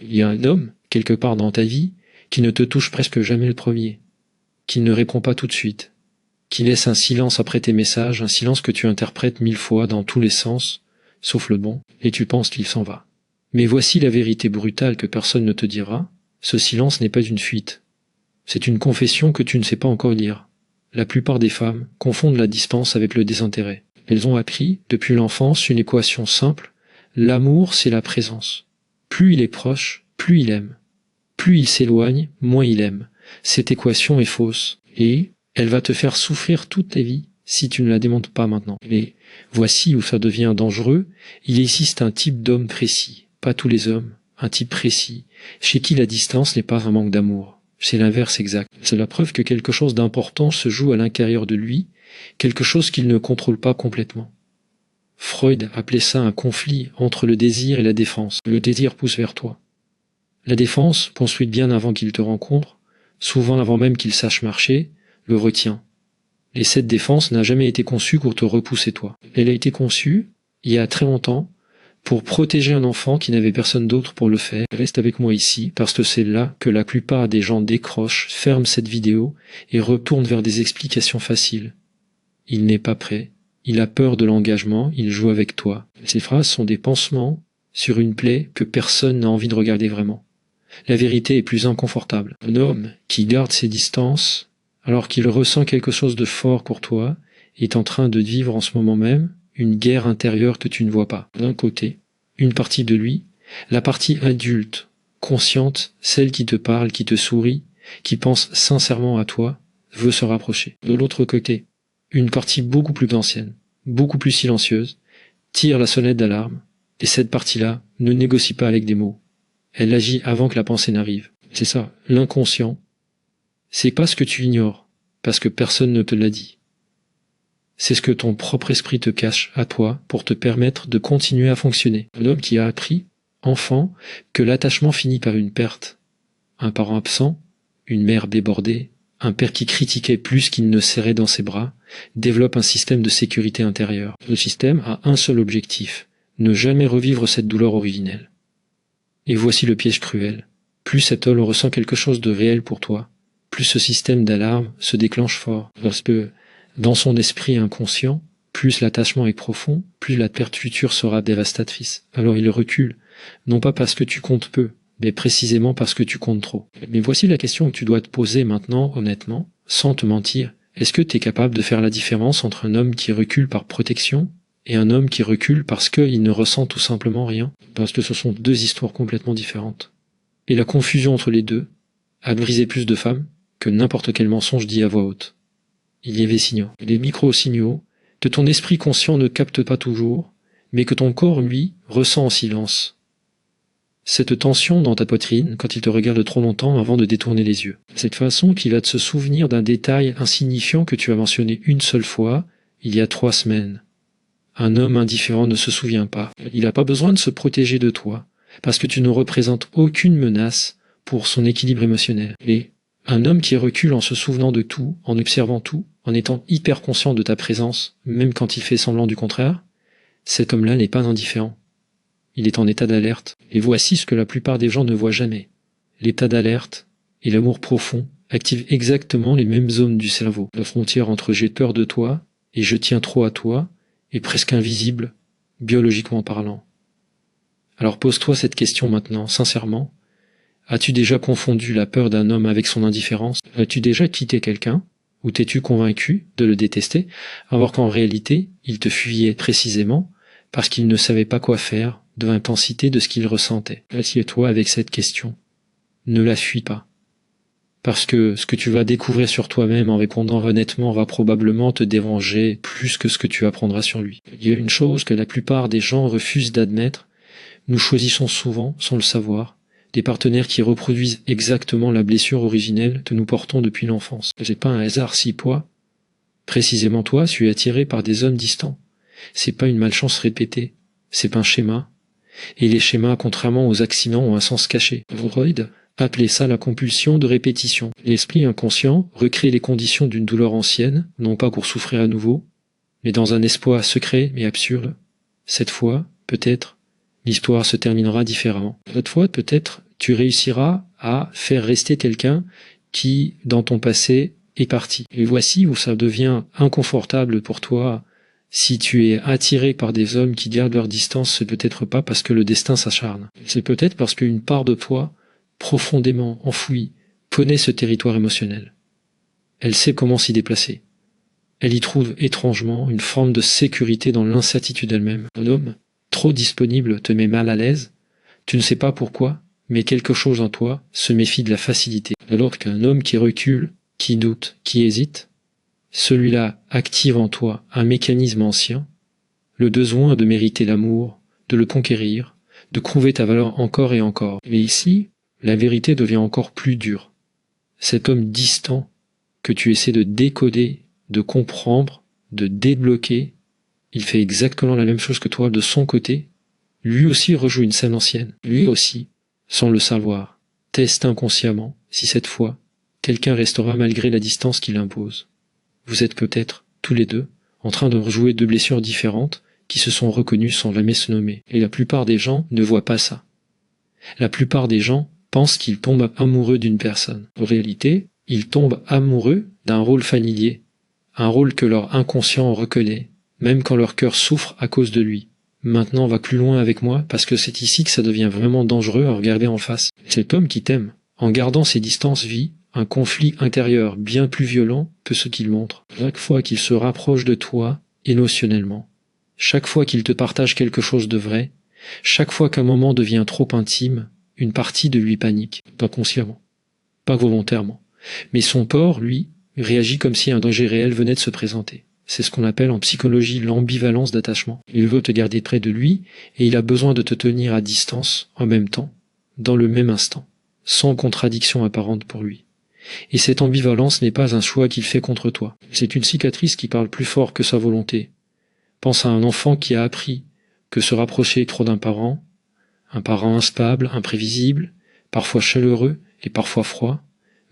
Il y a un homme, quelque part dans ta vie, qui ne te touche presque jamais le premier, qui ne répond pas tout de suite, qui laisse un silence après tes messages, un silence que tu interprètes 1000 fois dans tous les sens, sauf le bon, et tu penses qu'il s'en va. Mais voici la vérité brutale que personne ne te dira, ce silence n'est pas une fuite. C'est une confession que tu ne sais pas encore lire. La plupart des femmes confondent la distance avec le désintérêt. Elles ont appris, depuis l'enfance, une équation simple. L'amour, c'est la présence. Plus il est proche, plus il aime. Plus il s'éloigne, moins il aime. Cette équation est fausse, et elle va te faire souffrir toute ta vie si tu ne la démontes pas maintenant. Mais voici où ça devient dangereux. Il existe un type d'homme précis, pas tous les hommes, un type précis, chez qui la distance n'est pas un manque d'amour. C'est l'inverse exact. C'est la preuve que quelque chose d'important se joue à l'intérieur de lui, quelque chose qu'il ne contrôle pas complètement. Freud appelait ça un conflit entre le désir et la défense. Le désir pousse vers toi. La défense, construite bien avant qu'il te rencontre, souvent avant même qu'il sache marcher, le retient. Et cette défense n'a jamais été conçue pour te repousser toi. Elle a été conçue, il y a très longtemps, pour protéger un enfant qui n'avait personne d'autre pour le faire. Reste avec moi ici, parce que c'est là que la plupart des gens décrochent, ferment cette vidéo et retournent vers des explications faciles. Il n'est pas prêt, il a peur de l'engagement, il joue avec toi. Ces phrases sont des pansements sur une plaie que personne n'a envie de regarder vraiment. La vérité est plus inconfortable. Un homme qui garde ses distances, alors qu'il ressent quelque chose de fort pour toi, est en train de vivre en ce moment même une guerre intérieure que tu ne vois pas. D'un côté, une partie de lui, la partie adulte, consciente, celle qui te parle, qui te sourit, qui pense sincèrement à toi, veut se rapprocher. De l'autre côté, une partie beaucoup plus ancienne, beaucoup plus silencieuse, tire la sonnette d'alarme, et cette partie-là ne négocie pas avec des mots. Elle agit avant que la pensée n'arrive. C'est ça, l'inconscient. C'est pas ce que tu ignores, parce que personne ne te l'a dit. C'est ce que ton propre esprit te cache à toi pour te permettre de continuer à fonctionner. Un homme qui a appris, enfant, que l'attachement finit par une perte. Un parent absent, une mère débordée, un père qui critiquait plus qu'il ne serrait dans ses bras, développe un système de sécurité intérieure. Le système a un seul objectif, ne jamais revivre cette douleur originelle. Et voici le piège cruel. Plus cet homme ressent quelque chose de réel pour toi, plus ce système d'alarme se déclenche fort, parce que dans son esprit inconscient, plus l'attachement est profond, plus la perte future sera dévastatrice. Alors il recule, non pas parce que tu comptes peu, mais précisément parce que tu comptes trop. Mais voici la question que tu dois te poser maintenant, honnêtement, sans te mentir. Est-ce que tu es capable de faire la différence entre un homme qui recule par protection et un homme qui recule parce qu'il ne ressent tout simplement rien? Parce que ce sont deux histoires complètement différentes. Et la confusion entre les deux a brisé plus de femmes que n'importe quel mensonge dit à voix haute. Il y avait signaux. Les micro-signaux que ton esprit conscient ne capte pas toujours, mais que ton corps, lui, ressent en silence. Cette tension dans ta poitrine quand il te regarde trop longtemps avant de détourner les yeux. Cette façon qu'il va te se souvenir d'un détail insignifiant que tu as mentionné une seule fois, il y a 3 semaines. Un homme indifférent ne se souvient pas. Il n'a pas besoin de se protéger de toi, parce que tu ne représentes aucune menace pour son équilibre émotionnel. Et un homme qui recule en se souvenant de tout, en observant tout, en étant hyper conscient de ta présence, même quand il fait semblant du contraire, cet homme-là n'est pas indifférent. Il est en état d'alerte. Et voici ce que la plupart des gens ne voient jamais. L'état d'alerte et l'amour profond activent exactement les mêmes zones du cerveau. La frontière entre j'ai peur de toi et je tiens trop à toi est presque invisible, biologiquement parlant. Alors pose-toi cette question maintenant, sincèrement. As-tu déjà confondu la peur d'un homme avec son indifférence? As-tu déjà quitté quelqu'un? Ou t'es-tu convaincu de le détester, alors qu'en réalité, il te fuyait précisément parce qu'il ne savait pas quoi faire de l'intensité de ce qu'il ressentait? Assieds-toi avec cette question. Ne la fuis pas. Parce que ce que tu vas découvrir sur toi-même en répondant honnêtement va probablement te déranger plus que ce que tu apprendras sur lui. Il y a une chose que la plupart des gens refusent d'admettre. Nous choisissons souvent, sans le savoir, des partenaires qui reproduisent exactement la blessure originelle que nous portons depuis l'enfance. C'est pas un hasard si précisément toi, tu es attiré par des hommes distants. C'est pas une malchance répétée, c'est pas un schéma. Et les schémas, contrairement aux accidents, ont un sens caché. Freud appelait ça la compulsion de répétition. L'esprit inconscient recrée les conditions d'une douleur ancienne, non pas pour souffrir à nouveau, mais dans un espoir secret mais absurde. Cette fois, peut-être, l'histoire se terminera différemment. Cette fois, peut-être, tu réussiras à faire rester quelqu'un qui, dans ton passé, est parti. Et voici où ça devient inconfortable pour toi. Si tu es attiré par des hommes qui gardent leur distance, c'est peut-être pas parce que le destin s'acharne. C'est peut-être parce qu'une part de toi, profondément enfouie, connaît ce territoire émotionnel. Elle sait comment s'y déplacer. Elle y trouve étrangement une forme de sécurité dans l'incertitude elle-même. Un homme, trop disponible, te met mal à l'aise. Tu ne sais pas pourquoi, mais quelque chose en toi se méfie de la facilité. Alors qu'un homme qui recule, qui doute, qui hésite, celui-là active en toi un mécanisme ancien, le besoin de mériter l'amour, de le conquérir, de prouver ta valeur encore et encore. Mais ici, la vérité devient encore plus dure. Cet homme distant que tu essaies de décoder, de comprendre, de débloquer, il fait exactement la même chose que toi de son côté. Lui aussi rejoue une scène ancienne. Lui aussi, sans le savoir, teste inconsciemment si cette fois, quelqu'un restera malgré la distance qu'il impose. Vous êtes peut-être, tous les deux, en train de rejouer deux blessures différentes qui se sont reconnues sans jamais se nommer. Et la plupart des gens ne voient pas ça. La plupart des gens pensent qu'ils tombent amoureux d'une personne. En réalité, ils tombent amoureux d'un rôle familier, un rôle que leur inconscient reconnaît, même quand leur cœur souffre à cause de lui. Maintenant, va plus loin avec moi, parce que c'est ici que ça devient vraiment dangereux à regarder en face. Cet homme qui t'aime, en gardant ses distances, vit un conflit intérieur bien plus violent que ce qu'il montre. Chaque fois qu'il se rapproche de toi, émotionnellement, chaque fois qu'il te partage quelque chose de vrai, chaque fois qu'un moment devient trop intime, une partie de lui panique, pas consciemment, pas volontairement. Mais son corps, lui, réagit comme si un danger réel venait de se présenter. C'est ce qu'on appelle en psychologie l'ambivalence d'attachement. Il veut te garder près de lui et il a besoin de te tenir à distance en même temps, dans le même instant, sans contradiction apparente pour lui. Et cette ambivalence n'est pas un choix qu'il fait contre toi. C'est une cicatrice qui parle plus fort que sa volonté. Pense à un enfant qui a appris que se rapprocher trop d'un parent, un parent instable, imprévisible, parfois chaleureux et parfois froid,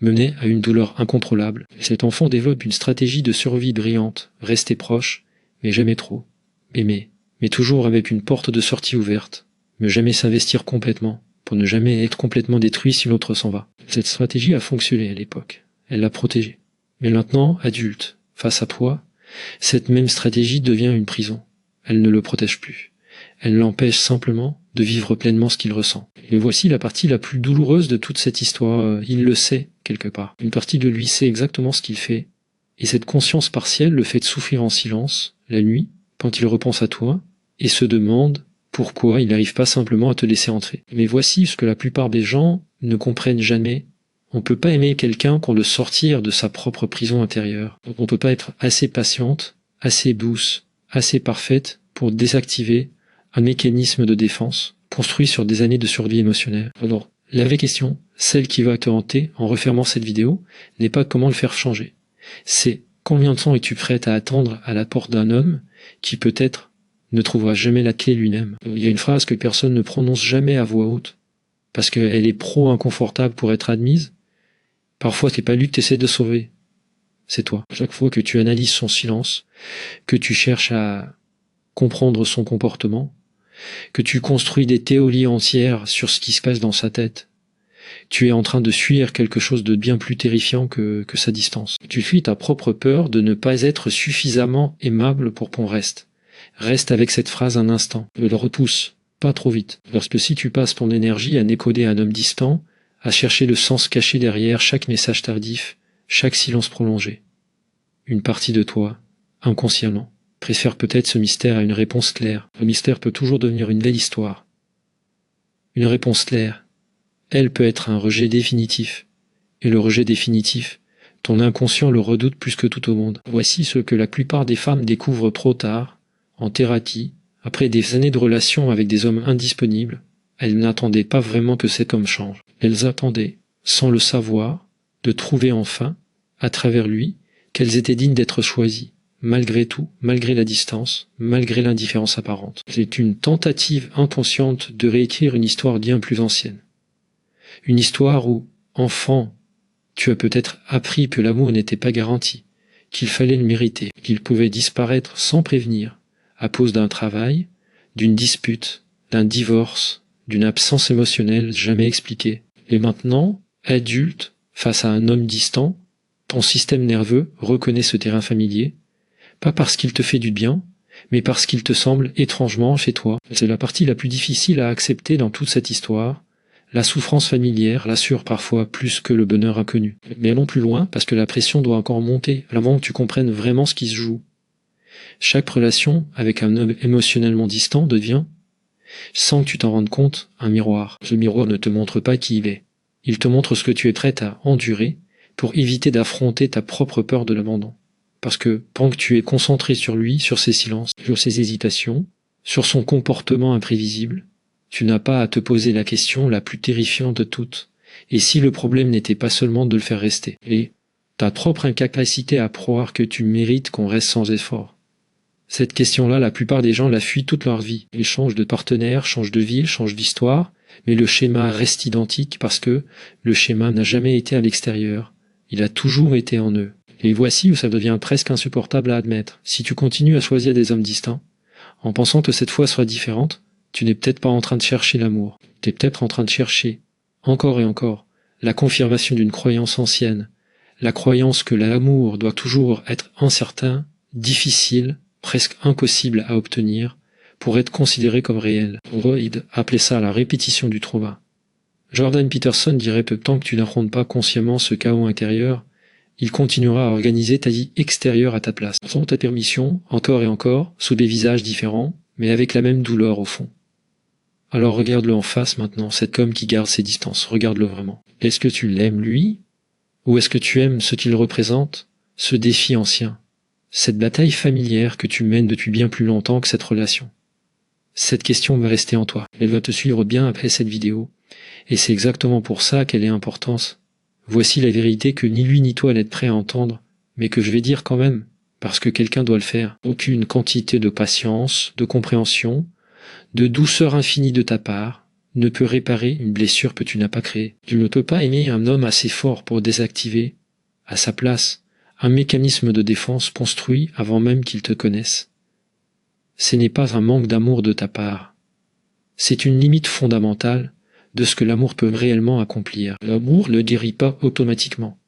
menait à une douleur incontrôlable. Cet enfant développe une stratégie de survie brillante, rester proche, mais jamais trop. Aimer, mais toujours avec une porte de sortie ouverte, ne jamais s'investir complètement, pour ne jamais être complètement détruit si l'autre s'en va. Cette stratégie a fonctionné à l'époque, elle l'a protégé. Mais maintenant, adulte, face à toi, cette même stratégie devient une prison. Elle ne le protège plus. Elle l'empêche simplement de vivre pleinement ce qu'il ressent. Et voici la partie la plus douloureuse de toute cette histoire. Il le sait, quelque part. Une partie de lui sait exactement ce qu'il fait. Et cette conscience partielle le fait souffrir en silence, la nuit, quand il repense à toi, et se demande pourquoi il n'arrive pas simplement à te laisser entrer. Mais voici ce que la plupart des gens ne comprennent jamais. On ne peut pas aimer quelqu'un qu'on le sortir de sa propre prison intérieure. Donc on ne peut pas être assez patiente, assez douce, assez parfaite pour désactiver un mécanisme de défense construit sur des années de survie émotionnelle. Alors, la vraie question, celle qui va te hanter en refermant cette vidéo, n'est pas comment le faire changer. C'est combien de temps es-tu prête à attendre à la porte d'un homme qui peut-être ne trouvera jamais la clé lui-même. Il y a une phrase que personne ne prononce jamais à voix haute, parce qu'elle est inconfortable pour être admise. Parfois, c'est pas lui que tu essaies de sauver, c'est toi. Chaque fois que tu analyses son silence, que tu cherches à comprendre son comportement, que tu construis des théories entières sur ce qui se passe dans sa tête, tu es en train de fuir quelque chose de bien plus terrifiant que sa distance. Tu fuis ta propre peur de ne pas être suffisamment aimable pour qu'on reste. Reste avec cette phrase un instant, le repousse, pas trop vite. Parce que si tu passes ton énergie à décoder un homme distant, à chercher le sens caché derrière chaque message tardif, chaque silence prolongé, une partie de toi, inconsciemment, préfère peut-être ce mystère à une réponse claire. Le mystère peut toujours devenir une belle histoire. Une réponse claire, elle peut être un rejet définitif. Et le rejet définitif, ton inconscient le redoute plus que tout au monde. Voici ce que la plupart des femmes découvrent trop tard, en thérapie, après des années de relations avec des hommes indisponibles. Elles n'attendaient pas vraiment que cet homme change. Elles attendaient, sans le savoir, de trouver enfin, à travers lui, qu'elles étaient dignes d'être choisies. Malgré tout, malgré la distance, malgré l'indifférence apparente. C'est une tentative inconsciente de réécrire une histoire bien plus ancienne. Une histoire où, enfant, tu as peut-être appris que l'amour n'était pas garanti, qu'il fallait le mériter, qu'il pouvait disparaître sans prévenir, à cause d'un travail, d'une dispute, d'un divorce, d'une absence émotionnelle jamais expliquée. Et maintenant, adulte, face à un homme distant, ton système nerveux reconnaît ce terrain familier, pas parce qu'il te fait du bien, mais parce qu'il te semble étrangement chez toi. C'est la partie la plus difficile à accepter dans toute cette histoire. La souffrance familière l'assure parfois plus que le bonheur inconnu. Mais allons plus loin, parce que la pression doit encore monter, avant que tu comprennes vraiment ce qui se joue. Chaque relation avec un homme émotionnellement distant devient, sans que tu t'en rendes compte, un miroir. Ce miroir ne te montre pas qui il est. Il te montre ce que tu es prête à endurer pour éviter d'affronter ta propre peur de l'abandon. Parce que tant que tu es concentré sur lui, sur ses silences, sur ses hésitations, sur son comportement imprévisible, tu n'as pas à te poser la question la plus terrifiante de toutes. Et si le problème n'était pas seulement de le faire rester, et ta propre incapacité à croire que tu mérites qu'on reste sans effort. Cette question-là, la plupart des gens la fuient toute leur vie. Ils changent de partenaire, changent de ville, changent d'histoire, mais le schéma reste identique parce que le schéma n'a jamais été à l'extérieur. Il a toujours été en eux. Et voici où ça devient presque insupportable à admettre. Si tu continues à choisir des hommes distincts, en pensant que cette fois sera différente, tu n'es peut-être pas en train de chercher l'amour. Tu es peut-être en train de chercher, encore et encore, la confirmation d'une croyance ancienne, la croyance que l'amour doit toujours être incertain, difficile, presque impossible à obtenir, pour être considéré comme réel. Freud appelait ça la répétition du trauma. Jordan Peterson dirait que tant que tu n'affrontes pas consciemment ce chaos intérieur, il continuera à organiser ta vie extérieure à ta place, sans ta permission, encore et encore, sous des visages différents, mais avec la même douleur au fond. Alors regarde-le en face maintenant, cet homme qui garde ses distances, regarde-le vraiment. Est-ce que tu l'aimes lui? Ou est-ce que tu aimes ce qu'il représente, ce défi ancien, cette bataille familière que tu mènes depuis bien plus longtemps que cette relation? Cette question va rester en toi, elle va te suivre bien après cette vidéo, et c'est exactement pour ça qu'elle est importante. Voici la vérité que ni lui ni toi n'êtes prêt à entendre, mais que je vais dire quand même, parce que quelqu'un doit le faire. Aucune quantité de patience, de compréhension, de douceur infinie de ta part ne peut réparer une blessure que tu n'as pas créée. Tu ne peux pas aimer un homme assez fort pour désactiver, à sa place, un mécanisme de défense construit avant même qu'il te connaisse. Ce n'est pas un manque d'amour de ta part. C'est une limite fondamentale de ce que l'amour peut réellement accomplir. L'amour ne guérit pas automatiquement.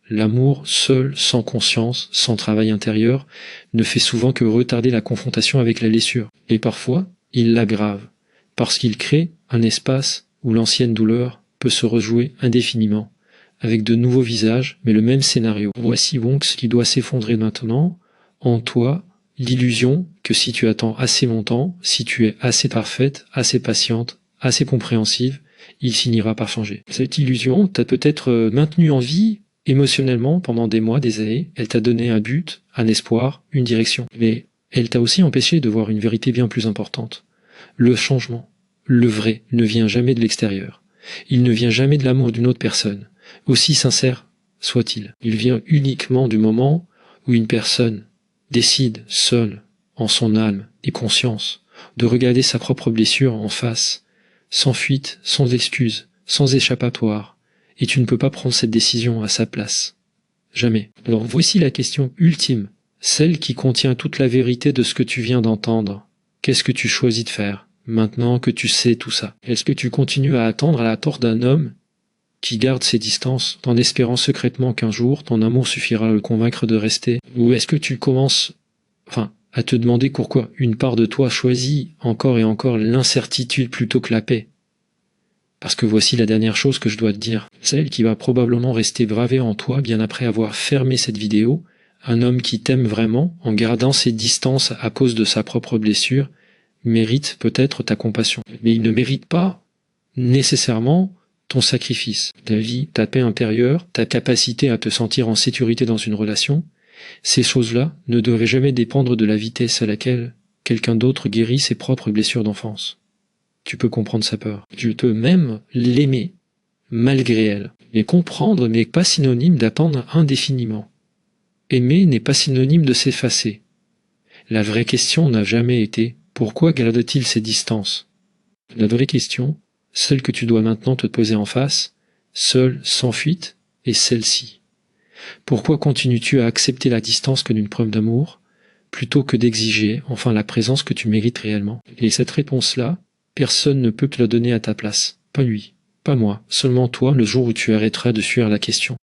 L'amour, seul, sans conscience, sans travail intérieur, ne fait souvent que retarder la confrontation avec la blessure. Et parfois, il l'aggrave, parce qu'il crée un espace où l'ancienne douleur peut se rejouer indéfiniment, avec de nouveaux visages, mais le même scénario. Voici donc ce qui doit s'effondrer maintenant, en toi, l'illusion que si tu attends assez longtemps, si tu es assez parfaite, assez patiente, assez compréhensive, il finira par changer. Cette illusion t'a peut-être maintenu en vie émotionnellement pendant des mois, des années. Elle t'a donné un but, un espoir, une direction. Mais elle t'a aussi empêché de voir une vérité bien plus importante. Le changement, le vrai, ne vient jamais de l'extérieur. Il ne vient jamais de l'amour d'une autre personne, aussi sincère soit-il. Il vient uniquement du moment où une personne décide, seule, en son âme et conscience, de regarder sa propre blessure en face, sans fuite, sans excuse, sans échappatoire, et tu ne peux pas prendre cette décision à sa place. Jamais. Alors voici la question ultime, celle qui contient toute la vérité de ce que tu viens d'entendre. Qu'est-ce que tu choisis de faire, maintenant que tu sais tout ça? Est-ce que tu continues à attendre à la porte d'un homme qui garde ses distances, en espérant secrètement qu'un jour ton amour suffira à le convaincre de rester? Ou est-ce que tu commences, à te demander pourquoi une part de toi choisit encore et encore l'incertitude plutôt que la paix? Parce que voici la dernière chose que je dois te dire, celle qui va probablement rester gravée en toi bien après avoir fermé cette vidéo. Un homme qui t'aime vraiment, en gardant ses distances à cause de sa propre blessure, mérite peut-être ta compassion. Mais il ne mérite pas nécessairement ton sacrifice, ta vie, ta paix intérieure, ta capacité à te sentir en sécurité dans une relation. Ces choses-là ne devraient jamais dépendre de la vitesse à laquelle quelqu'un d'autre guérit ses propres blessures d'enfance. Tu peux comprendre sa peur. Tu peux même l'aimer, malgré elle. Et comprendre n'est pas synonyme d'attendre indéfiniment. Aimer n'est pas synonyme de s'effacer. La vraie question n'a jamais été « Pourquoi garde-t-il ses distances ?» La vraie question, celle que tu dois maintenant te poser en face, seule, sans fuite, est celle-ci. Pourquoi continues-tu à accepter la distance comme une preuve d'amour, plutôt que d'exiger enfin la présence que tu mérites réellement? Et cette réponse-là, Personne ne peut te la donner à ta place. Pas lui, pas moi, seulement toi le jour où tu arrêteras de fuir la question.